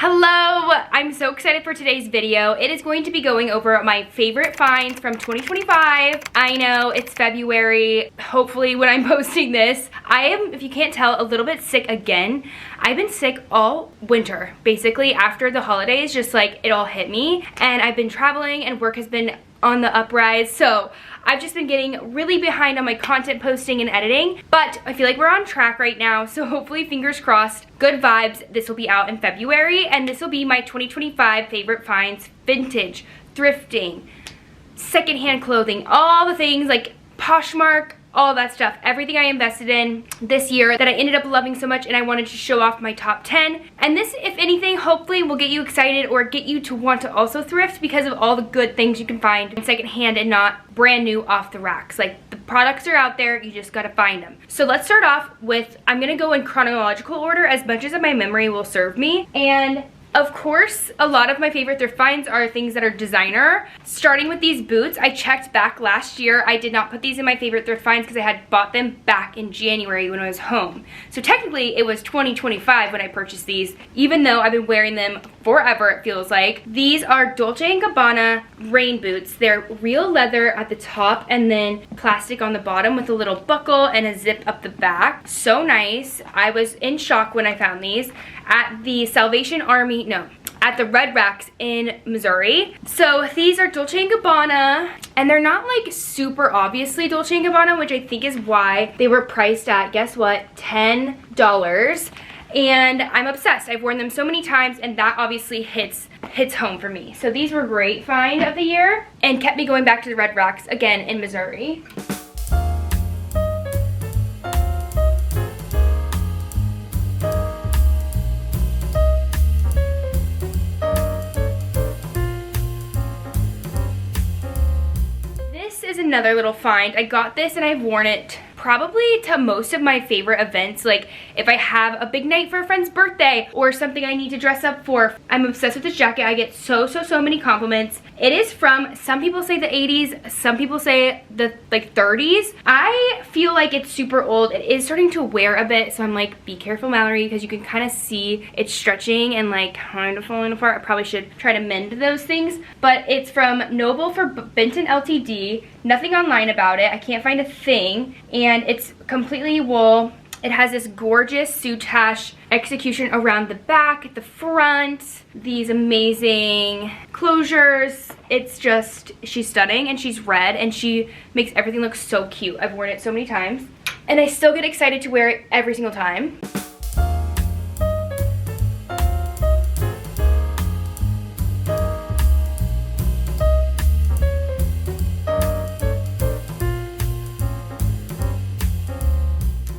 Hello! I'm so excited for today's video. It is going to be going over my favorite finds from 2025. I know it's February, hopefully when I'm posting this. I am, if you can't tell, a little bit sick again. I've been sick all winter, basically after the holidays, just like it all hit me. And I've been traveling and work has been on the uprise, so I've just been getting really behind on my content posting and editing, but I feel like we're on track right now, so hopefully, fingers crossed, good vibes. This will be out in February, and this will be my 2025 favorite finds: vintage, thrifting, secondhand clothing, all the things like Poshmark, all that stuff, everything I invested in this year that I ended up loving so much, and I wanted to show off my top 10. And this, if anything, hopefully will get you excited or get you to want to also thrift because of all the good things you can find in secondhand and not brand new off the racks. Like, the products are out there, you just gotta find them. So let's start off with, I'm gonna go in chronological order as much as my memory will serve me. And of course, a lot of my favorite thrift finds are things that are designer. Starting with these boots, I checked back last year. I did not put these in my favorite thrift finds because I had bought them back in January when I was home. So technically, it was 2025 when I purchased these, even though I've been wearing them forever, it feels like. These are Dolce Gabbana rain boots. They're real leather at the top and then plastic on the bottom with a little buckle and a zip up the back. So nice. I was in shock when I found these at the Salvation Army, no, at the Red Racks in Missouri. So these are Dolce & Gabbana, and they're not like super obviously Dolce & Gabbana, which I think is why they were priced at, guess what, $10. And I'm obsessed. I've worn them so many times, and that obviously hits home for me. So these were a great find of the year and kept me going back to the Red Racks again in Missouri. This is another little find. I got this and I've worn it probably to most of my favorite events. Like if I have a big night for a friend's birthday or something I need to dress up for. I'm obsessed with this jacket. I get so many compliments. It is from, some people say the 80s, some people say the like 30s. I feel like it's super old. It is starting to wear a bit, so I'm like, be careful, Mallory, because you can kind of see it's stretching and like kind of falling apart. I probably should try to mend those things. But it's from Noble for Benton Ltd. Nothing online about it. I can't find a thing. And it's completely wool. It has this gorgeous soutache execution around the back, at the front, these amazing closures. It's just, she's stunning, and she's red, and she makes everything look so cute. I've worn it so many times, and I still get excited to wear it every single time.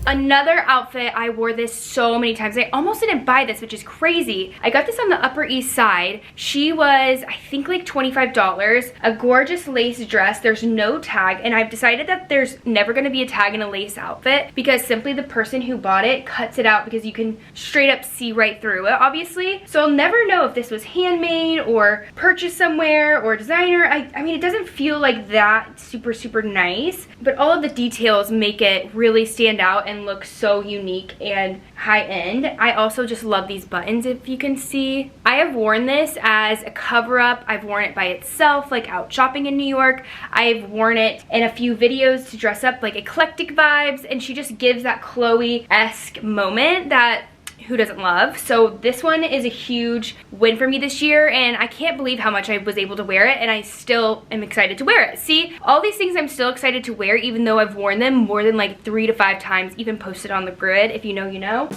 Another outfit, I wore this so many times. I almost didn't buy this, which is crazy. I got this on the Upper East Side. She was, I think, like $25. A gorgeous lace dress. There's no tag, and I've decided that there's never gonna be a tag in a lace outfit because simply the person who bought it cuts it out because you can straight up see right through it, obviously. So I'll never know if this was handmade or purchased somewhere or designer. I mean, it doesn't feel like that super nice, but all of the details make it really stand out and look so unique and high-end. I also just love these buttons, if you can see. I have worn this as a cover-up. I've worn it by itself, like out shopping in New York. I've worn it in a few videos to dress up like eclectic vibes, and she just gives that Chloe-esque moment that who doesn't love? So this one is a huge win for me this year, and I can't believe how much I was able to wear it, and I still am excited to wear it. See, all these things I'm still excited to wear, even though I've worn them more than like 3 to 5 times, even posted on the grid. If you know, you know.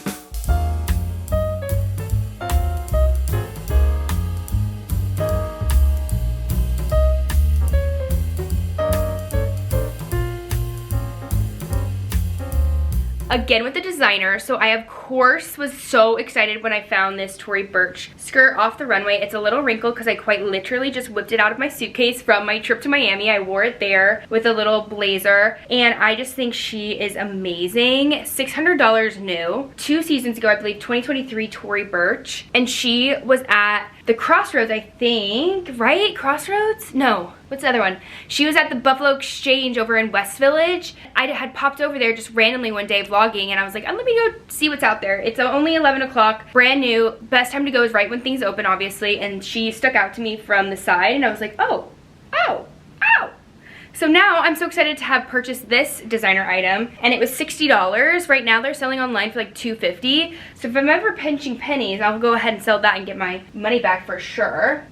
Again with the designer, so I of course was so excited when I found this Tory Burch skirt off the runway. It's a little wrinkled because I quite literally just whipped it out of my suitcase from my trip to Miami. I wore it there with a little blazer, and I just think she is amazing. $600 new. 2 seasons ago, I believe, 2023 Tory Burch, and she was at the Crossroads, I think, right? Crossroads? No. What's the other one? She was at the Buffalo Exchange over in West Village. I had popped over there just randomly one day vlogging, and I was like, oh, let me go see what's out got there. It's only 11 o'clock, brand new. Best time to go is right when things open, obviously, and she stuck out to me from the side, and I was like, oh, oh, oh. So now I'm so excited to have purchased this designer item, and it was $60. Right now they're selling online for like $2.50. So if I'm ever pinching pennies, I'll go ahead and sell that and get my money back for sure.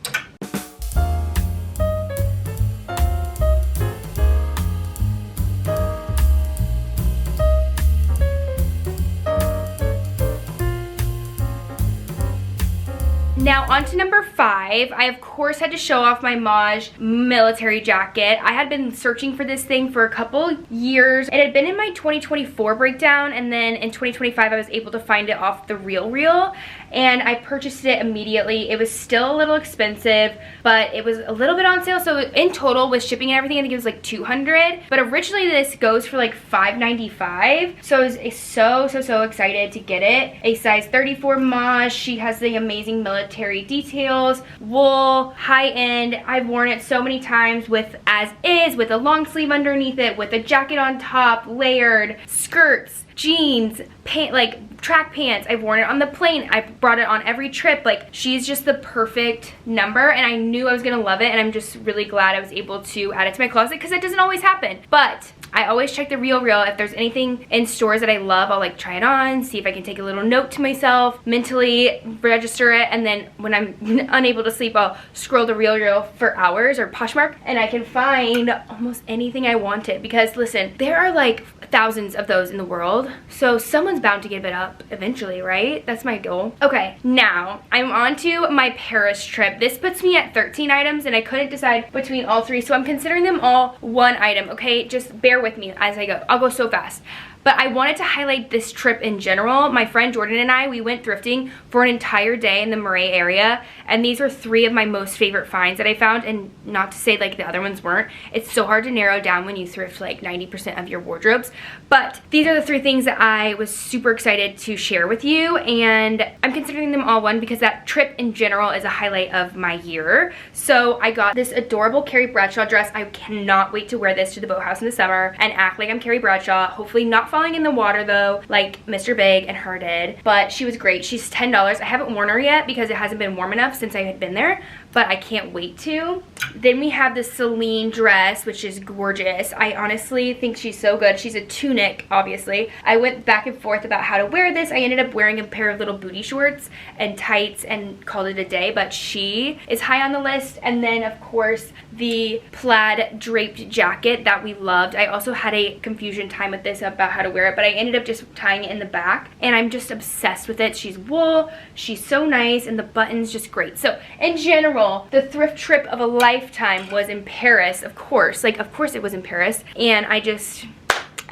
Now on to number 5. I of course had to show off my Maje military jacket. I had been searching for this thing for a couple years. It had been in my 2024 breakdown, and then in 2025 I was able to find it off the RealReal, and I purchased it immediately. It was still a little expensive, but it was a little bit on sale, so in total with shipping and everything I think it was like $200, but originally this goes for like $5.95. So I was so excited to get it. A size 34 Maje. She has the amazing military details, wool, high end. I've worn it so many times with as is, with a long sleeve underneath it, with a jacket on top, layered, skirts, jeans, like track pants. I've worn it on the plane. I brought it on every trip. Like, she's just the perfect number, and I knew I was gonna love it, and I'm just really glad I was able to add it to my closet, because that doesn't always happen. But I always check the RealReal. If there's anything in stores that I love, I'll like try it on, see if I can take a little note to myself, mentally register it, and then when I'm unable to sleep, I'll scroll the RealReal for hours, or Poshmark, and I can find almost anything I wanted. Because listen, there are like thousands of those in the world, so someone's bound to give it up eventually, right? That's my goal. Okay, now I'm on to my Paris trip. This puts me at 13 items, and I couldn't decide between all 3, so I'm considering them all one item, okay? Just bear with me as I go. I'll go so fast. But I wanted to highlight this trip in general. My friend Jordan and I, we went thrifting for an entire day in the Maje area, and these were 3 of my most favorite finds that I found, and not to say like the other ones weren't. It's so hard to narrow down when you thrift like 90% of your wardrobes, but these are the 3 things that I was super excited to share with you, and I'm considering them all one because that trip in general is a highlight of my year. So I got this adorable Carrie Bradshaw dress. I cannot wait to wear this to the boathouse in the summer and act like I'm Carrie Bradshaw. Hopefully not falling in the water though, like Mr. Big and her did. But she was great. She's $10. I haven't worn her yet because it hasn't been warm enough since I had been there, but I can't wait to. Then we have the Celine dress, which is gorgeous. I honestly think she's so good. She's a tunic, obviously. I went back and forth about how to wear this. I ended up wearing a pair of little booty shorts and tights and called it a day, but she is high on the list. And then of course the plaid draped jacket that we loved. I also had a confusion time with this about how to wear it, but I ended up just tying it in the back, and I'm just obsessed with it. She's wool, she's so nice, and the buttons just great. So in general, the thrift trip of a lifetime was in Paris, of course. Like, of course it was in Paris, and I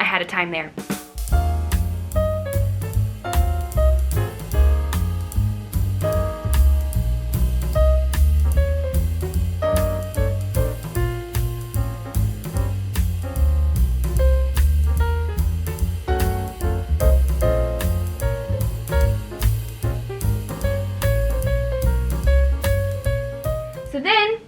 had a time there. So then,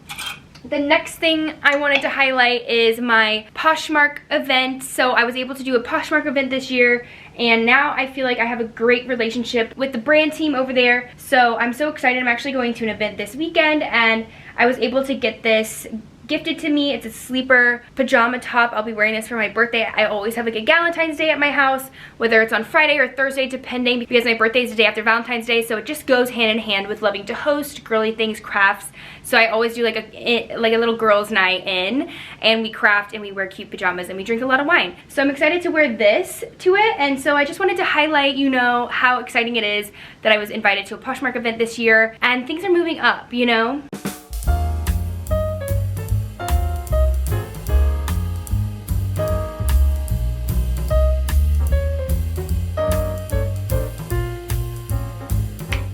the next thing I wanted to highlight is my Poshmark event. So I was able to do a Poshmark event this year, and now I feel like I have a great relationship with the brand team over there. So I'm so excited. I'm actually going to an event this weekend, and I was able to get this gifted to me. It's a sleeper pajama top. I'll be wearing this for my birthday. I always have like a Valentine's Day at my house, whether it's on Friday or Thursday, depending, because my birthday is the day after Valentine's Day, so it just goes hand in hand with loving to host, girly things, crafts. So I always do like a little girls' night in, and we craft and we wear cute pajamas and we drink a lot of wine. So I'm excited to wear this to it, and so I just wanted to highlight, you know, how exciting it is that I was invited to a Poshmark event this year, and things are moving up, you know?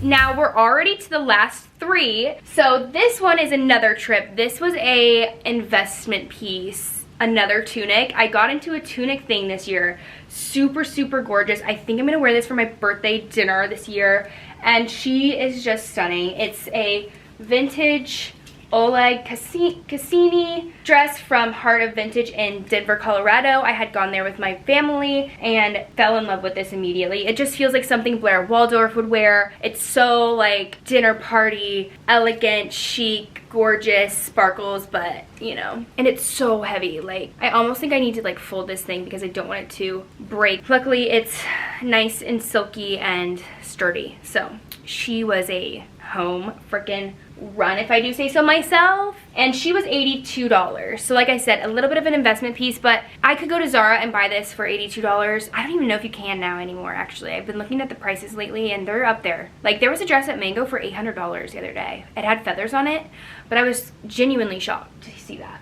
Now we're already to the last 3. So this one is another trip. This was a investment piece, another tunic. I got into a tunic thing this year. Super, super gorgeous. I think I'm gonna wear this for my birthday dinner this year, and she is just stunning. It's a vintage Oleg Cassini dress from Heart of Vintage in Denver, Colorado. I had gone there with my family and fell in love with this immediately. It just feels like something Blair Waldorf would wear. It's so like dinner party, elegant, chic, gorgeous, sparkles, but you know, and it's so heavy. Like I almost think I need to like fold this thing because I don't want it to break. Luckily it's nice and silky and sturdy. So she was a home freaking run, if I do say so myself, and she was $82. So like I said, a little bit of an investment piece, but I could go to Zara and buy this for $82. I don't even know if you can now anymore. Actually, I've been looking at the prices lately and they're up there. Like there was a dress at Mango for $800 the other day. It had feathers on it, but I was genuinely shocked to see that.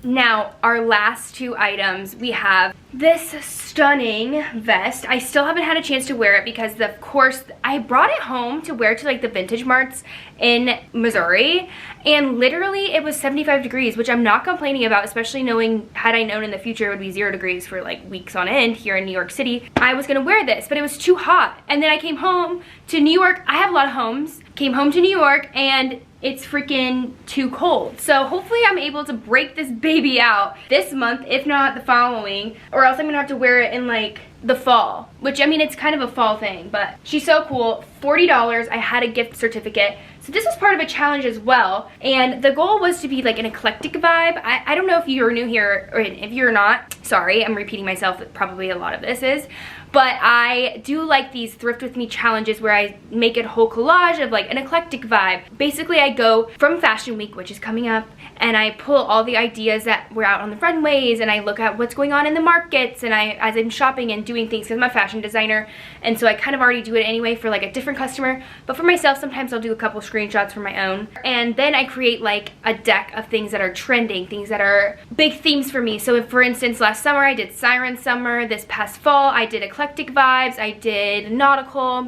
Now, our last two items, we have this stunning vest. I still haven't had a chance to wear it because, of course, I brought it home to wear to like the vintage marts in Missouri, and literally it was 75 degrees, which I'm not complaining about, especially knowing, had I known in the future it would be 0 degrees for like weeks on end here in New York City. I was gonna wear this, but it was too hot. And then I came home to New York. I have a lot of homes. Came home to New York and it's freaking too cold. So hopefully I'm able to break this baby out this month, if not the following, or else I'm gonna have to wear it in like the fall, which I mean, it's kind of a fall thing, but she's so cool. $40. I had a gift certificate. So this was part of a challenge as well. And the goal was to be like an eclectic vibe. I don't know if you're new here or if you're not, sorry, I'm repeating myself, probably a lot of this is. But I do like these thrift with me challenges where I make a whole collage of like an eclectic vibe. Basically, I go from Fashion Week, which is coming up, and I pull all the ideas that were out on the runways, and I look at what's going on in the markets, and as I'm shopping and doing things, because I'm a fashion designer, and so I kind of already do it anyway for like a different customer. But for myself, sometimes I'll do a couple screenshots for my own, and then I create like a deck of things that are trending, things that are big themes for me. So for instance, last summer I did Siren Summer. This past fall I did Eclectic vibes, I did nautical,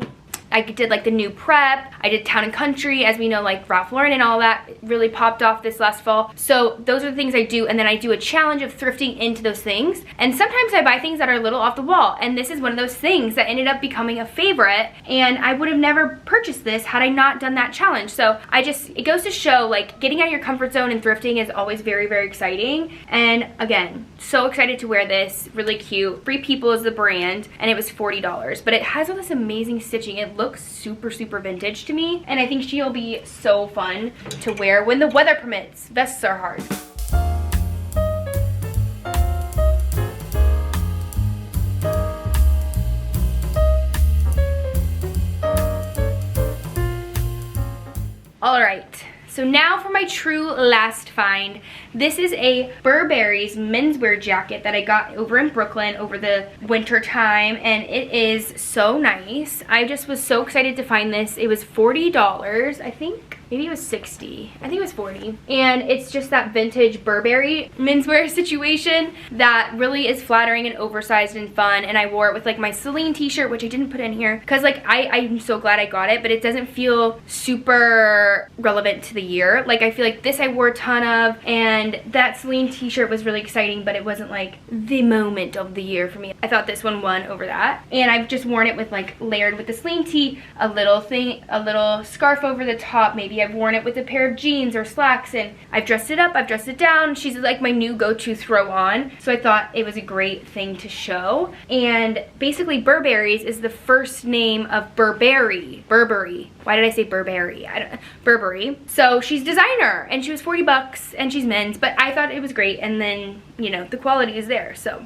I did like the new prep, I did town and country, as we know, like Ralph Lauren and all that really popped off this last fall. So those are the things I do, and then I do a challenge of thrifting into those things. And sometimes I buy things that are a little off the wall, and this is one of those things that ended up becoming a favorite, and I would have never purchased this had I not done that challenge. So it goes to show like getting out of your comfort zone and thrifting is always very, very exciting. And again, so excited to wear this, really cute. Free People is the brand, and it was $40, but it has all this amazing stitching. It looks super, super vintage to me, and I think she'll be so fun to wear when the weather permits. Vests are hard. All right. So now for my true last find. This is a Burberry's menswear jacket that I got over in Brooklyn over the winter time, and it is so nice. I just was so excited to find this. It was $40, I think. Maybe it was 60. I think it was 40. And it's just that vintage Burberry menswear situation that really is flattering and oversized and fun. And I wore it with like my Celine t-shirt, which I didn't put in here because like I'm so glad I got it, but it doesn't feel super relevant to the year. Like I feel like this I wore a ton of, and that Celine t-shirt was really exciting, but it wasn't like the moment of the year for me. I thought this one won over that. And I've just worn it with like layered with the Celine tee, a little scarf over the top. Maybe I've worn it with a pair of jeans or slacks, and I've dressed it up, I've dressed it down. She's like my new go-to throw on. So I thought it was a great thing to show. And basically Burberry's is the first name of Burberry. Why did I say Burberry? Burberry. So she's designer, and she was $40 and she's men's, but I thought it was great. And then, you know, the quality is there, so.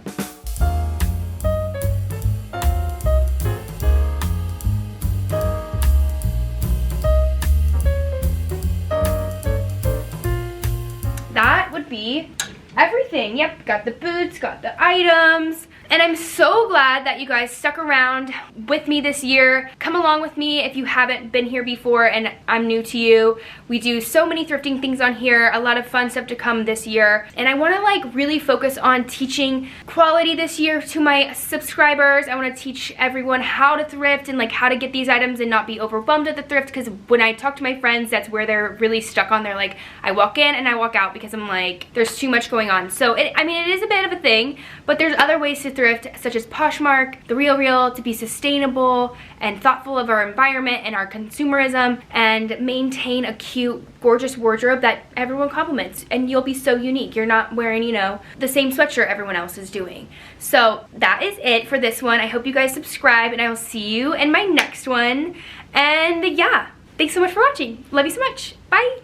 That would be everything. Yep, got the boots, got the items. And I'm so glad that you guys stuck around with me this year. Come along with me if you haven't been here before and I'm new to you. We do so many thrifting things on here, a lot of fun stuff to come this year. And I wanna like really focus on teaching quality this year to my subscribers. I wanna teach everyone how to thrift and like how to get these items and not be overwhelmed at the thrift, because when I talk to my friends, that's where they're really stuck on. They're like, I walk in and I walk out because I'm like, there's too much going on. So I mean, it is a bit of a thing, but there's other ways to thrift, such as Poshmark, The Real, to be sustainable and thoughtful of our environment and our consumerism, and maintain a cute, gorgeous wardrobe that everyone compliments, and you'll be so unique. You're not wearing, you know, the same sweatshirt everyone else is doing. So that is it for this one. I hope you guys subscribe, and I will see you in my next one. And yeah, thanks so much for watching. Love you so much. Bye.